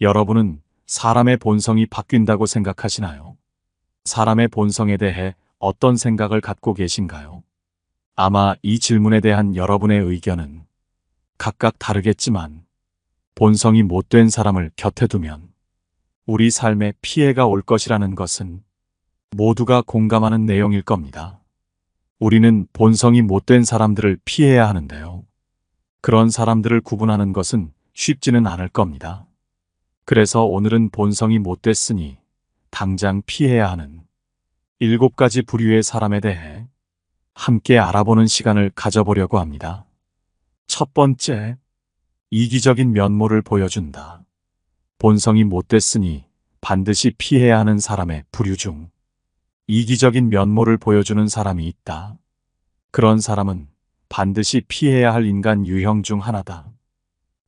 여러분은 사람의 본성이 바뀐다고 생각하시나요? 사람의 본성에 대해 어떤 생각을 갖고 계신가요? 아마 이 질문에 대한 여러분의 의견은 각각 다르겠지만 본성이 못된 사람을 곁에 두면 우리 삶에 피해가 올 것이라는 것은 모두가 공감하는 내용일 겁니다. 우리는 본성이 못된 사람들을 피해야 하는데요. 그런 사람들을 구분하는 것은 쉽지는 않을 겁니다. 그래서 오늘은 본성이 못됐으니 당장 피해야 하는 7가지 부류의 사람에 대해 함께 알아보는 시간을 가져보려고 합니다. 첫 번째, 이기적인 면모를 보여준다. 본성이 못됐으니 반드시 피해야 하는 사람의 부류 중 이기적인 면모를 보여주는 사람이 있다. 그런 사람은 반드시 피해야 할 인간 유형 중 하나다.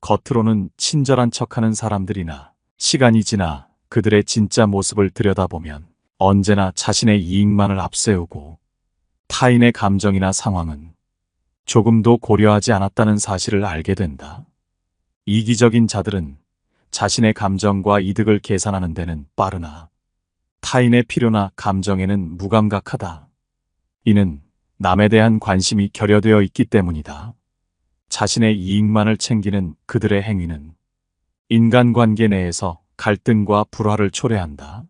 겉으로는 친절한 척하는 사람들이나 시간이 지나 그들의 진짜 모습을 들여다보면 언제나 자신의 이익만을 앞세우고 타인의 감정이나 상황은 조금도 고려하지 않았다는 사실을 알게 된다. 이기적인 자들은 자신의 감정과 이득을 계산하는 데는 빠르나 타인의 필요나 감정에는 무감각하다. 이는 남에 대한 관심이 결여되어 있기 때문이다. 자신의 이익만을 챙기는 그들의 행위는 인간관계 내에서 갈등과 불화를 초래한다.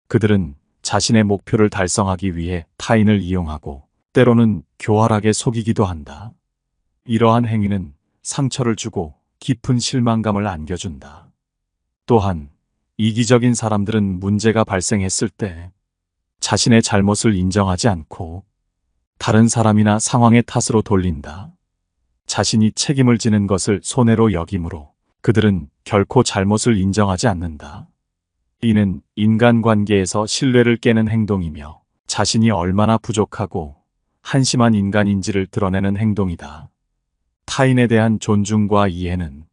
그들은 자신의 목표를 달성하기 위해 타인을 이용하고 때로는 교활하게 속이기도 한다. 이러한 행위는 상처를 주고 깊은 실망감을 안겨준다. 또한 이기적인 사람들은 문제가 발생했을 때 자신의 잘못을 인정하지 않고 다른 사람이나 상황의 탓으로 돌린다. 자신이 책임을 지는 것을 손해로 여기므로 그들은 결코 잘못을 인정하지 않는다. 이는 인간관계에서 신뢰를 깨는 행동이며 자신이 얼마나 부족하고 한심한 인간인지를 드러내는 행동이다. 타인에 대한 존중과 이해는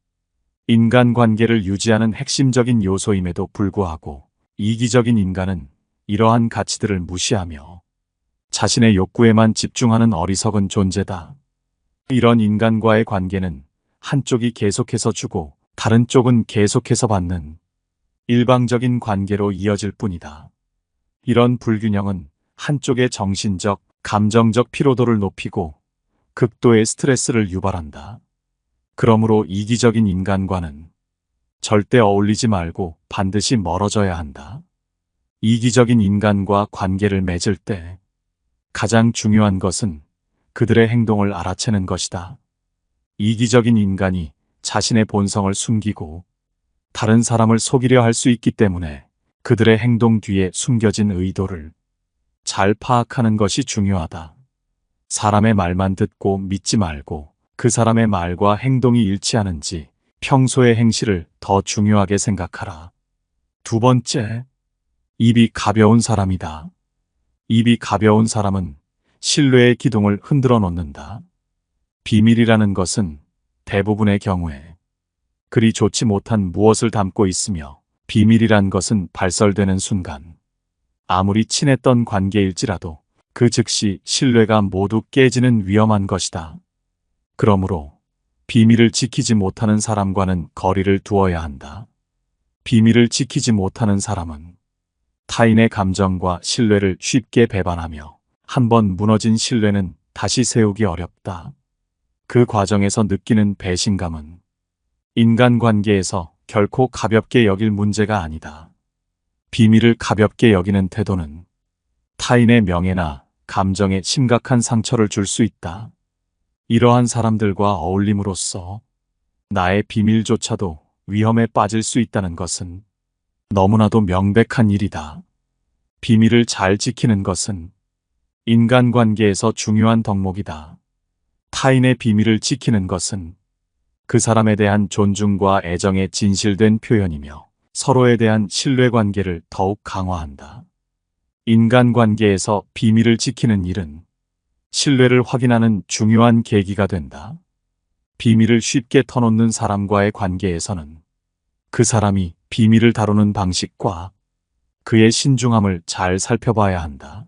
인간관계를 유지하는 핵심적인 요소임에도 불구하고 이기적인 인간은 이러한 가치들을 무시하며 자신의 욕구에만 집중하는 어리석은 존재다. 이런 인간과의 관계는 한쪽이 계속해서 주고 다른 쪽은 계속해서 받는 일방적인 관계로 이어질 뿐이다. 이런 불균형은 한쪽의 정신적, 감정적 피로도를 높이고 극도의 스트레스를 유발한다. 그러므로 이기적인 인간과는 절대 어울리지 말고 반드시 멀어져야 한다. 이기적인 인간과 관계를 맺을 때 가장 중요한 것은 그들의 행동을 알아채는 것이다. 이기적인 인간이 자신의 본성을 숨기고 다른 사람을 속이려 할 수 있기 때문에 그들의 행동 뒤에 숨겨진 의도를 잘 파악하는 것이 중요하다. 사람의 말만 듣고 믿지 말고 그 사람의 말과 행동이 일치하는지 평소의 행실을 더 중요하게 생각하라. 두 번째, 입이 가벼운 사람이다. 입이 가벼운 사람은 신뢰의 기둥을 흔들어 놓는다. 비밀이라는 것은 대부분의 경우에 그리 좋지 못한 무엇을 담고 있으며 비밀이란 것은 발설되는 순간 아무리 친했던 관계일지라도 그 즉시 신뢰가 모두 깨지는 위험한 것이다. 그러므로 비밀을 지키지 못하는 사람과는 거리를 두어야 한다. 비밀을 지키지 못하는 사람은 타인의 감정과 신뢰를 쉽게 배반하며 한번 무너진 신뢰는 다시 세우기 어렵다. 그 과정에서 느끼는 배신감은 인간관계에서 결코 가볍게 여길 문제가 아니다. 비밀을 가볍게 여기는 태도는 타인의 명예나 감정에 심각한 상처를 줄 수 있다. 이러한 사람들과 어울림으로써 나의 비밀조차도 위험에 빠질 수 있다는 것은 너무나도 명백한 일이다. 비밀을 잘 지키는 것은 인간관계에서 중요한 덕목이다. 타인의 비밀을 지키는 것은 그 사람에 대한 존중과 애정의 진실된 표현이며 서로에 대한 신뢰관계를 더욱 강화한다. 인간관계에서 비밀을 지키는 일은 신뢰를 확인하는 중요한 계기가 된다. 비밀을 쉽게 터놓는 사람과의 관계에서는 그 사람이 비밀을 다루는 방식과 그의 신중함을 잘 살펴봐야 한다.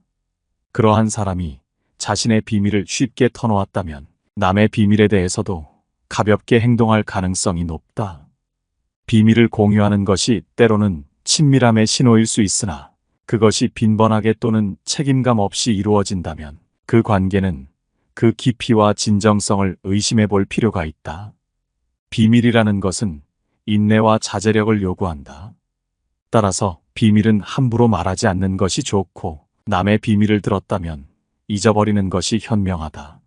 그러한 사람이 자신의 비밀을 쉽게 터놓았다면 남의 비밀에 대해서도 가볍게 행동할 가능성이 높다. 비밀을 공유하는 것이 때로는 친밀함의 신호일 수 있으나 그것이 빈번하게 또는 책임감 없이 이루어진다면 그 관계는 그 깊이와 진정성을 의심해 볼 필요가 있다. 비밀이라는 것은 인내와 자제력을 요구한다. 따라서 비밀은 함부로 말하지 않는 것이 좋고 남의 비밀을 들었다면 잊어버리는 것이 현명하다.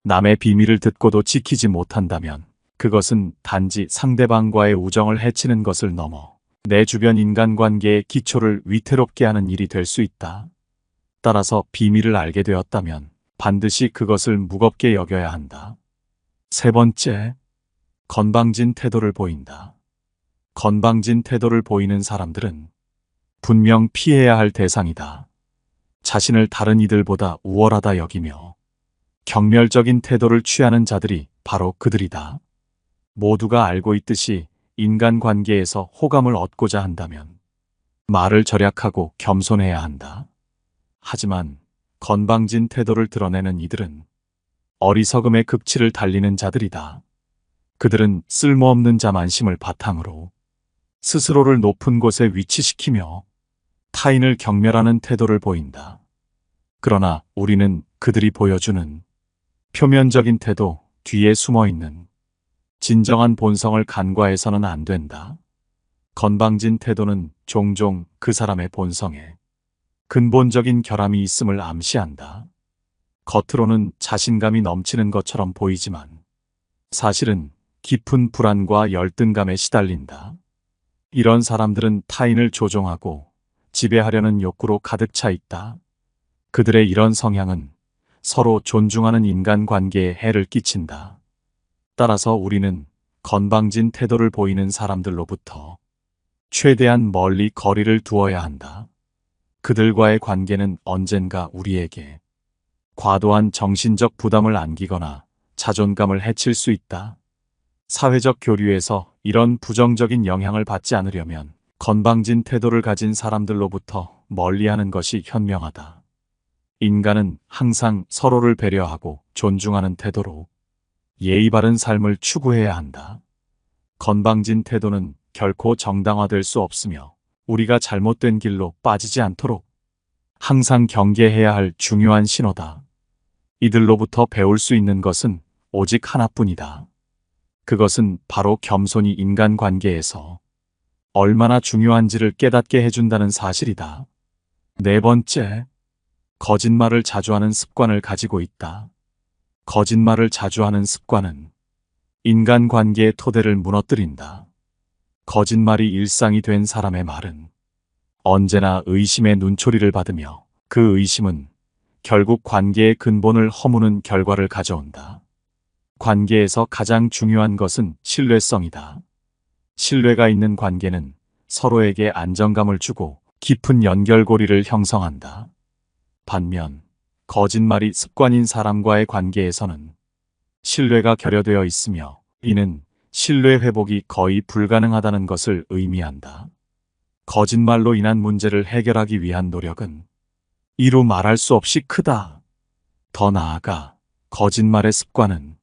남의 비밀을 듣고도 지키지 못한다면 그것은 단지 상대방과의 우정을 해치는 것을 넘어 내 주변 인간관계의 기초를 위태롭게 하는 일이 될 수 있다. 따라서 비밀을 알게 되었다면 반드시 그것을 무겁게 여겨야 한다. 세 번째, 건방진 태도를 보인다. 건방진 태도를 보이는 사람들은 분명 피해야 할 대상이다. 자신을 다른 이들보다 우월하다 여기며 경멸적인 태도를 취하는 자들이 바로 그들이다. 모두가 알고 있듯이 인간관계에서 호감을 얻고자 한다면 말을 절약하고 겸손해야 한다. 하지만 건방진 태도를 드러내는 이들은 어리석음의 극치를 달리는 자들이다. 그들은 쓸모없는 자만심을 바탕으로 스스로를 높은 곳에 위치시키며 타인을 경멸하는 태도를 보인다. 그러나 우리는 그들이 보여주는 표면적인 태도 뒤에 숨어있는 진정한 본성을 간과해서는 안 된다. 건방진 태도는 종종 그 사람의 본성에 근본적인 결함이 있음을 암시한다. 겉으로는 자신감이 넘치는 것처럼 보이지만 사실은 깊은 불안과 열등감에 시달린다. 이런 사람들은 타인을 조종하고 지배하려는 욕구로 가득 차 있다. 그들의 이런 성향은 서로 존중하는 인간관계에 해를 끼친다. 따라서 우리는 건방진 태도를 보이는 사람들로부터 최대한 멀리 거리를 두어야 한다. 그들과의 관계는 언젠가 우리에게 과도한 정신적 부담을 안기거나 자존감을 해칠 수 있다. 사회적 교류에서 이런 부정적인 영향을 받지 않으려면 건방진 태도를 가진 사람들로부터 멀리하는 것이 현명하다. 인간은 항상 서로를 배려하고 존중하는 태도로 예의 바른 삶을 추구해야 한다. 건방진 태도는 결코 정당화될 수 없으며 우리가 잘못된 길로 빠지지 않도록 항상 경계해야 할 중요한 신호다. 이들로부터 배울 수 있는 것은 오직 하나뿐이다. 그것은 바로 겸손이 인간관계에서 얼마나 중요한지를 깨닫게 해준다는 사실이다. 네 번째, 거짓말을 자주 하는 습관을 가지고 있다. 거짓말을 자주 하는 습관은 인간관계의 토대를 무너뜨린다. 거짓말이 일상이 된 사람의 말은 언제나 의심의 눈초리를 받으며 그 의심은 결국 관계의 근본을 허무는 결과를 가져온다. 관계에서 가장 중요한 것은 신뢰성이다. 신뢰가 있는 관계는 서로에게 안정감을 주고 깊은 연결고리를 형성한다. 반면 거짓말이 습관인 사람과의 관계에서는 신뢰가 결여되어 있으며 이는 신뢰 회복이 거의 불가능하다는 것을 의미한다. 거짓말로 인한 문제를 해결하기 위한 노력은 이루 말할 수 없이 크다. 더 나아가 거짓말의 습관은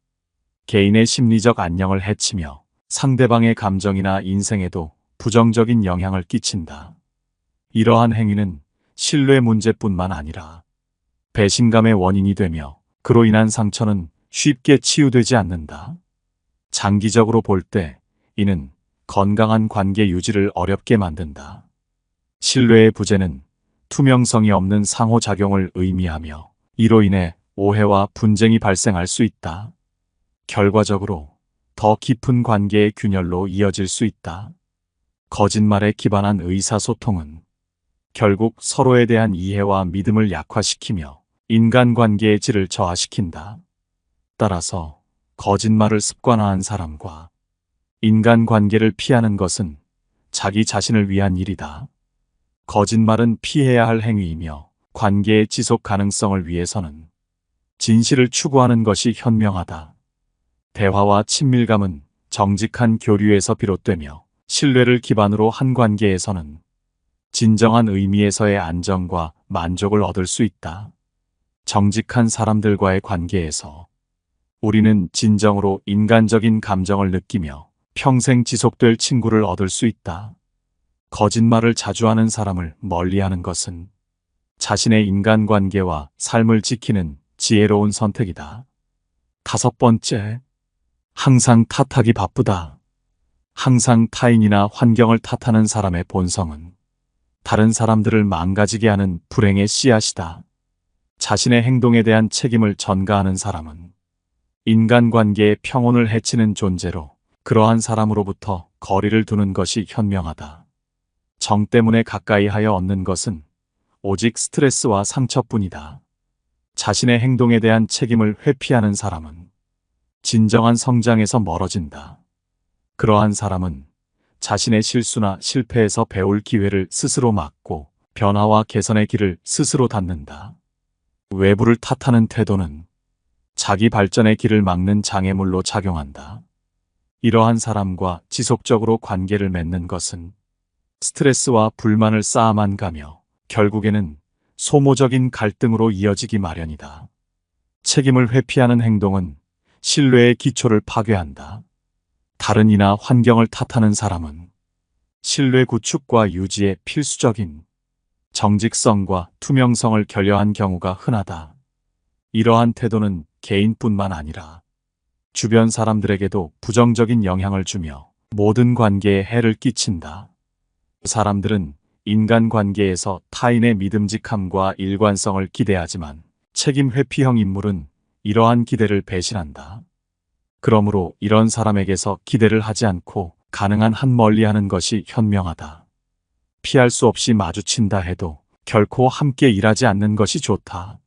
개인의 심리적 안녕을 해치며 상대방의 감정이나 인생에도 부정적인 영향을 끼친다. 이러한 행위는 신뢰 문제뿐만 아니라 배신감의 원인이 되며 그로 인한 상처는 쉽게 치유되지 않는다. 장기적으로 볼 때 이는 건강한 관계 유지를 어렵게 만든다. 신뢰의 부재는 투명성이 없는 상호작용을 의미하며 이로 인해 오해와 분쟁이 발생할 수 있다. 결과적으로 더 깊은 관계의 균열로 이어질 수 있다. 거짓말에 기반한 의사소통은 결국 서로에 대한 이해와 믿음을 약화시키며 인간관계의 질을 저하시킨다. 따라서 거짓말을 습관화한 사람과 인간관계를 피하는 것은 자기 자신을 위한 일이다. 거짓말은 피해야 할 행위이며 관계의 지속 가능성을 위해서는 진실을 추구하는 것이 현명하다. 대화와 친밀감은 정직한 교류에서 비롯되며 신뢰를 기반으로 한 관계에서는 진정한 의미에서의 안정과 만족을 얻을 수 있다. 정직한 사람들과의 관계에서 우리는 진정으로 인간적인 감정을 느끼며 평생 지속될 친구를 얻을 수 있다. 거짓말을 자주 하는 사람을 멀리하는 것은 자신의 인간관계와 삶을 지키는 지혜로운 선택이다. 5번째, 항상 탓하기 바쁘다. 항상 타인이나 환경을 탓하는 사람의 본성은 다른 사람들을 망가지게 하는 불행의 씨앗이다. 자신의 행동에 대한 책임을 전가하는 사람은 인간관계의 평온을 해치는 존재로 그러한 사람으로부터 거리를 두는 것이 현명하다. 정 때문에 가까이 하여 얻는 것은 오직 스트레스와 상처뿐이다. 자신의 행동에 대한 책임을 회피하는 사람은 진정한 성장에서 멀어진다. 그러한 사람은 자신의 실수나 실패에서 배울 기회를 스스로 막고 변화와 개선의 길을 스스로 닫는다. 외부를 탓하는 태도는 자기 발전의 길을 막는 장애물로 작용한다. 이러한 사람과 지속적으로 관계를 맺는 것은 스트레스와 불만을 쌓아만 가며 결국에는 소모적인 갈등으로 이어지기 마련이다. 책임을 회피하는 행동은 신뢰의 기초를 파괴한다. 다른 이나 환경을 탓하는 사람은 신뢰 구축과 유지에 필수적인 정직성과 투명성을 결여한 경우가 흔하다. 이러한 태도는 개인뿐만 아니라 주변 사람들에게도 부정적인 영향을 주며 모든 관계에 해를 끼친다. 사람들은 인간관계에서 타인의 믿음직함과 일관성을 기대하지만 책임 회피형 인물은 이러한 기대를 배신한다. 그러므로 이런 사람에게서 기대를 하지 않고 가능한 한 멀리하는 것이 현명하다. 피할 수 없이 마주친다 해도 결코 함께 일하지 않는 것이 좋다.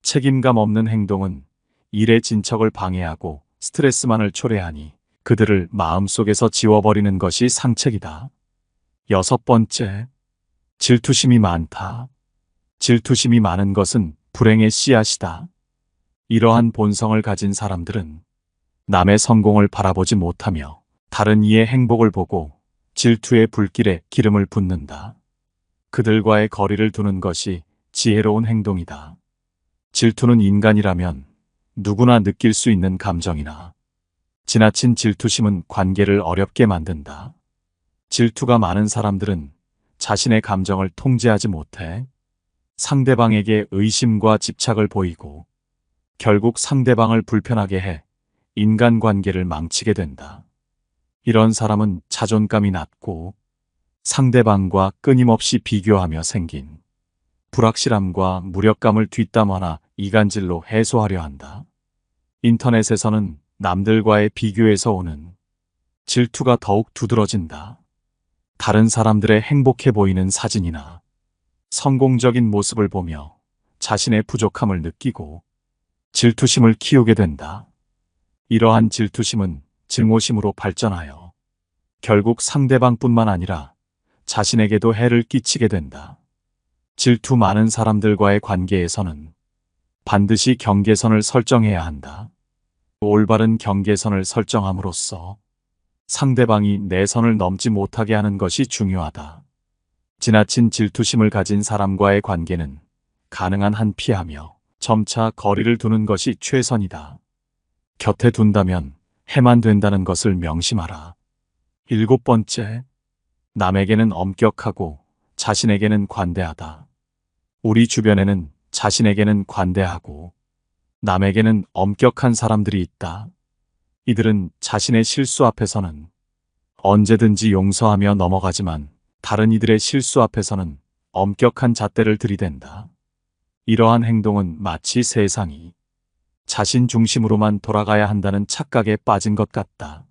책임감 없는 행동은 일의 진척을 방해하고 스트레스만을 초래하니 그들을 마음속에서 지워버리는 것이 상책이다. 6번째, 질투심이 많다. 질투심이 많은 것은 불행의 씨앗이다. 이러한 본성을 가진 사람들은 남의 성공을 바라보지 못하며 다른 이의 행복을 보고 질투의 불길에 기름을 붓는다. 그들과의 거리를 두는 것이 지혜로운 행동이다. 질투는 인간이라면 누구나 느낄 수 있는 감정이나 지나친 질투심은 관계를 어렵게 만든다. 질투가 많은 사람들은 자신의 감정을 통제하지 못해 상대방에게 의심과 집착을 보이고 결국 상대방을 불편하게 해 인간관계를 망치게 된다. 이런 사람은 자존감이 낮고 상대방과 끊임없이 비교하며 생긴 불확실함과 무력감을 뒷담화나 이간질로 해소하려 한다. 인터넷에서는 남들과의 비교에서 오는 질투가 더욱 두드러진다. 다른 사람들의 행복해 보이는 사진이나 성공적인 모습을 보며 자신의 부족함을 느끼고 질투심을 키우게 된다. 이러한 질투심은 증오심으로 발전하여 결국 상대방뿐만 아니라 자신에게도 해를 끼치게 된다. 질투 많은 사람들과의 관계에서는 반드시 경계선을 설정해야 한다. 올바른 경계선을 설정함으로써 상대방이 내 선을 넘지 못하게 하는 것이 중요하다. 지나친 질투심을 가진 사람과의 관계는 가능한 한 피하며 점차 거리를 두는 것이 최선이다. 곁에 둔다면 해만 된다는 것을 명심하라. 7번째, 남에게는 엄격하고 자신에게는 관대하다. 우리 주변에는 자신에게는 관대하고 남에게는 엄격한 사람들이 있다. 이들은 자신의 실수 앞에서는 언제든지 용서하며 넘어가지만 다른 이들의 실수 앞에서는 엄격한 잣대를 들이댄다. 이러한 행동은 마치 세상이 자신 중심으로만 돌아가야 한다는 착각에 빠진 것 같다.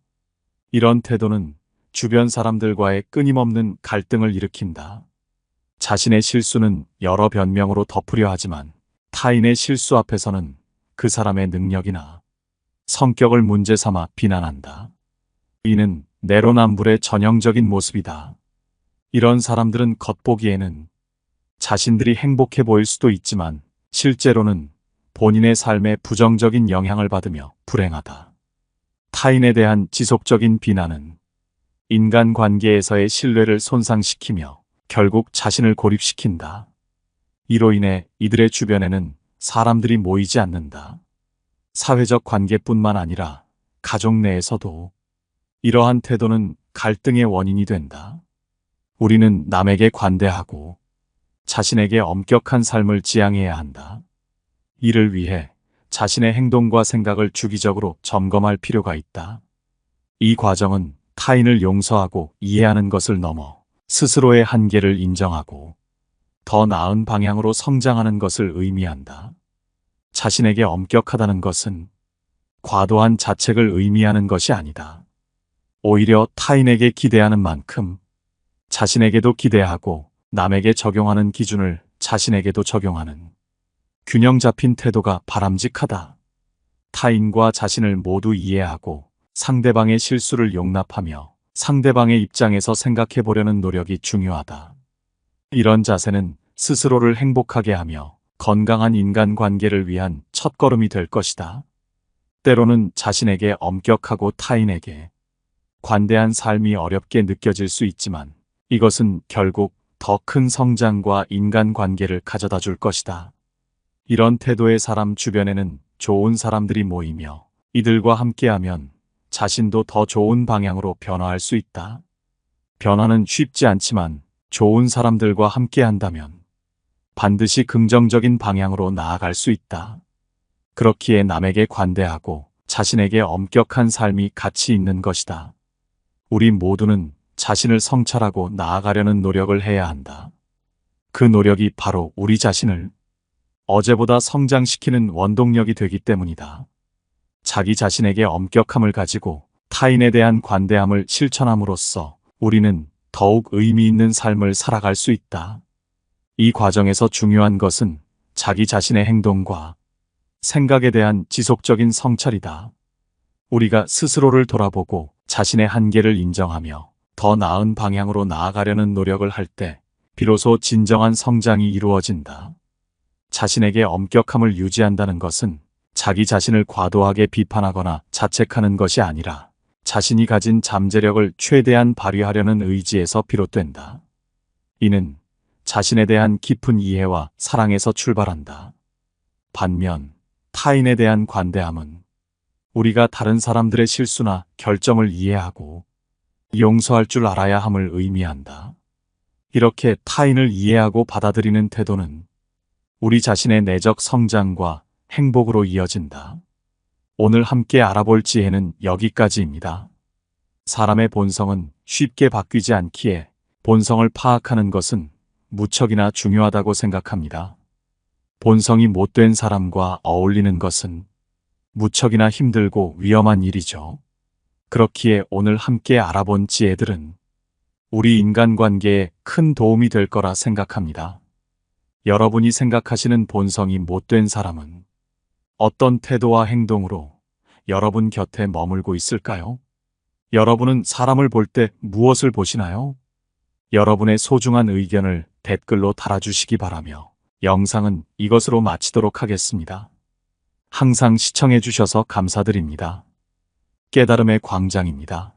이런 태도는 주변 사람들과의 끊임없는 갈등을 일으킨다. 자신의 실수는 여러 변명으로 덮으려 하지만 타인의 실수 앞에서는 그 사람의 능력이나 성격을 문제 삼아 비난한다. 이는 내로남불의 전형적인 모습이다. 이런 사람들은 겉보기에는 자신들이 행복해 보일 수도 있지만 실제로는 본인의 삶에 부정적인 영향을 받으며 불행하다. 타인에 대한 지속적인 비난은 인간관계에서의 신뢰를 손상시키며 결국 자신을 고립시킨다. 이로 인해 이들의 주변에는 사람들이 모이지 않는다. 사회적 관계뿐만 아니라 가족 내에서도 이러한 태도는 갈등의 원인이 된다. 우리는 남에게 관대하고 자신에게 엄격한 삶을 지향해야 한다. 이를 위해 자신의 행동과 생각을 주기적으로 점검할 필요가 있다. 이 과정은 타인을 용서하고 이해하는 것을 넘어 스스로의 한계를 인정하고 더 나은 방향으로 성장하는 것을 의미한다. 자신에게 엄격하다는 것은 과도한 자책을 의미하는 것이 아니다. 오히려 타인에게 기대하는 만큼 자신에게도 기대하고 남에게 적용하는 기준을 자신에게도 적용하는 균형 잡힌 태도가 바람직하다. 타인과 자신을 모두 이해하고 상대방의 실수를 용납하며 상대방의 입장에서 생각해 보려는 노력이 중요하다. 이런 자세는 스스로를 행복하게 하며 건강한 인간관계를 위한 첫걸음이 될 것이다. 때로는 자신에게 엄격하고 타인에게 관대한 삶이 어렵게 느껴질 수 있지만 이것은 결국 더 큰 성장과 인간관계를 가져다 줄 것이다. 이런 태도의 사람 주변에는 좋은 사람들이 모이며 이들과 함께하면 자신도 더 좋은 방향으로 변화할 수 있다. 변화는 쉽지 않지만 좋은 사람들과 함께한다면 반드시 긍정적인 방향으로 나아갈 수 있다. 그렇기에 남에게 관대하고 자신에게 엄격한 삶이 가치 있는 것이다. 우리 모두는 자신을 성찰하고 나아가려는 노력을 해야 한다. 그 노력이 바로 우리 자신을 어제보다 성장시키는 원동력이 되기 때문이다. 자기 자신에게 엄격함을 가지고 타인에 대한 관대함을 실천함으로써 우리는 더욱 의미 있는 삶을 살아갈 수 있다. 이 과정에서 중요한 것은 자기 자신의 행동과 생각에 대한 지속적인 성찰이다. 우리가 스스로를 돌아보고 자신의 한계를 인정하며 더 나은 방향으로 나아가려는 노력을 할 때 비로소 진정한 성장이 이루어진다. 자신에게 엄격함을 유지한다는 것은 자기 자신을 과도하게 비판하거나 자책하는 것이 아니라 자신이 가진 잠재력을 최대한 발휘하려는 의지에서 비롯된다. 이는 자신에 대한 깊은 이해와 사랑에서 출발한다. 반면 타인에 대한 관대함은 우리가 다른 사람들의 실수나 결정을 이해하고 용서할 줄 알아야 함을 의미한다. 이렇게 타인을 이해하고 받아들이는 태도는 우리 자신의 내적 성장과 행복으로 이어진다. 오늘 함께 알아볼 지혜는 여기까지입니다. 사람의 본성은 쉽게 바뀌지 않기에 본성을 파악하는 것은 무척이나 중요하다고 생각합니다. 본성이 못된 사람과 어울리는 것은 무척이나 힘들고 위험한 일이죠. 그렇기에 오늘 함께 알아본 지혜들은 우리 인간관계에 큰 도움이 될 거라 생각합니다. 여러분이 생각하시는 본성이 못된 사람은 어떤 태도와 행동으로 여러분 곁에 머물고 있을까요? 여러분은 사람을 볼 때 무엇을 보시나요? 여러분의 소중한 의견을 댓글로 달아주시기 바라며 영상은 이것으로 마치도록 하겠습니다. 항상 시청해 주셔서 감사드립니다. 깨달음의 광장입니다.